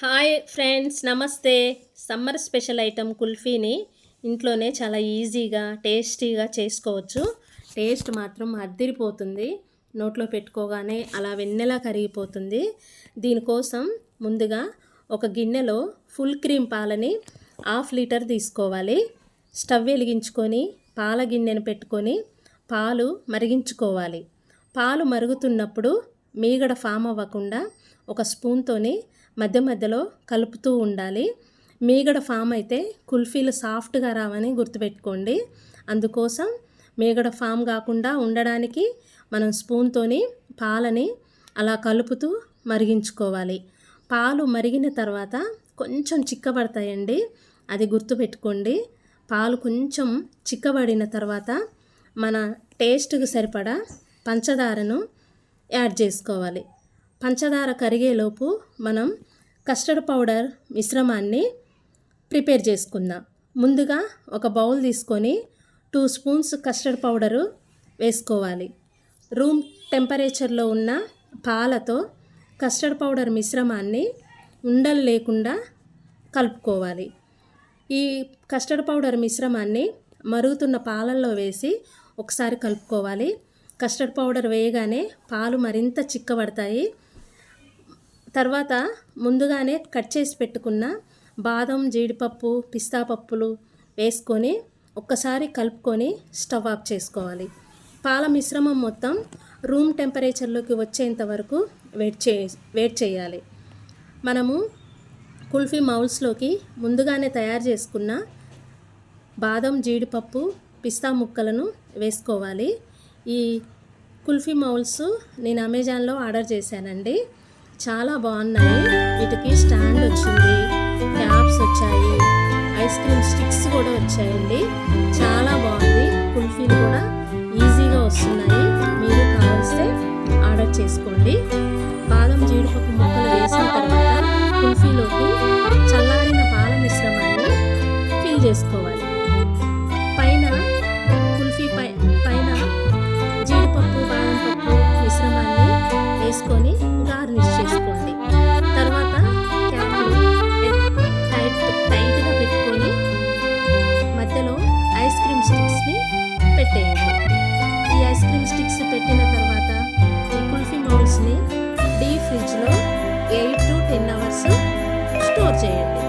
Hi friends, నమస్తే. Summer special item కుల్ఫీని ఇంట్లోనే చాలా ఈజీగా టేస్టీగా చేసుకోవచ్చు. టేస్ట్ మాత్రం అద్దిరిపోతుంది. నోట్లో పెట్టుకోగానే అలా వెన్నెలా కరిగిపోతుంది. దీనికోసం ముందుగా ఒక గిన్నెలో ఫుల్ క్రీమ్ పాలని 1/2 లీటర్ తీసుకోవాలి. స్టవ్ వెలిగించుకొని పాల గిన్నెను పెట్టుకొని పాలు మరిగించుకోవాలి. పాలు మరుగుతున్నప్పుడు మీగడ ఫామ్ అవ్వకుండా ఒక స్పూన్తోని మధ్య మధ్యలో కలుపుతూ ఉండాలి. మీగడ ఫామ్ అయితే కుల్ఫీలు సాఫ్ట్గా రావని గుర్తుపెట్టుకోండి. అందుకోసం మీగడ ఫామ్ కాకుండా ఉండడానికి మనం స్పూన్తోని పాలని అలా కలుపుతూ మరిగించుకోవాలి. పాలు మరిగిన తర్వాత కొంచెం చిక్కబడతాయండి, అది గుర్తుపెట్టుకోండి. పాలు కొంచెం చిక్కబడిన తర్వాత మన టేస్ట్కి సరిపడా పంచదారను యాడ్ చేసుకోవాలి. పంచదార కరిగేలోపు మనం కస్టర్డ్ పౌడర్ మిశ్రమాన్ని ప్రిపేర్ చేసుకుందాం. ముందుగా ఒక బౌల్ తీసుకొని 2 స్పూన్స్ కస్టర్డ్ పౌడరు వేసుకోవాలి. రూమ్ టెంపరేచర్లో ఉన్న పాలతో కస్టర్డ్ పౌడర్ మిశ్రమాన్ని ఉండలు లేకుండా కలుపుకోవాలి. ఈ కస్టర్డ్ పౌడర్ మిశ్రమాన్ని మరుగుతున్న పాలల్లో వేసి ఒకసారి కలుపుకోవాలి. కస్టర్డ్ పౌడర్ వేయగానే పాలు మరింత చిక్కబడతాయి. తర్వాత ముందుగానే కట్ చేసి పెట్టుకున్న బాదం, జీడిపప్పు, పిస్తా పప్పులు వేసుకొని ఒక్కసారి కలుపుకొని స్టవ్ ఆఫ్ చేసుకోవాలి. పాల మిశ్రమం మొత్తం రూమ్ టెంపరేచర్లోకి వచ్చేంత వరకు వెయిట్ చేయాలి. మనము కుల్ఫీ మౌల్స్లోకి ముందుగానే తయారు చేసుకున్న బాదం, జీడిపప్పు, పిస్తా ముక్కలను వేసుకోవాలి. ఈ కుల్ఫీ మౌల్స్ నేను అమెజాన్లో ఆర్డర్ చేశానండి. చాలా బాగున్నాయి. వీటికి స్టాండ్ వచ్చింది, క్యాప్స్ వచ్చాయి, ఐస్ క్రీమ్ స్టిక్స్ కూడా వచ్చాయండి. చాలా బాగుంది. కుల్ఫీలు కూడా ఈజీగా వస్తున్నాయి. మీరు కావలిస్తే ఆర్డర్ చేసుకోండి. బాదం, జీడిపప్పు ముక్కలు వేసిన తర్వాత కుల్ఫీలోకి చల్లారిన పాల మిశ్రమాన్ని ఫిల్ చేసుకోవాలి. పైన కుల్ఫీ పైన జీడిపప్పు, బాదం పప్పు మిశ్రమాన్ని వేసుకొని గార్నిష్ చేసుకోండి. తర్వాత క్యాప్ని టైట్గా పెట్టుకొని మధ్యలో ఐస్ క్రీమ్ స్టిక్స్ని పెట్టేయండి. ఈ ఐస్ క్రీమ్ స్టిక్స్ పెట్టిన తర్వాత ఈ కుల్ఫీ మౌల్స్ని డీప్ ఫ్రిడ్జ్లో 8 to 10 hours స్టోర్ చేయండి.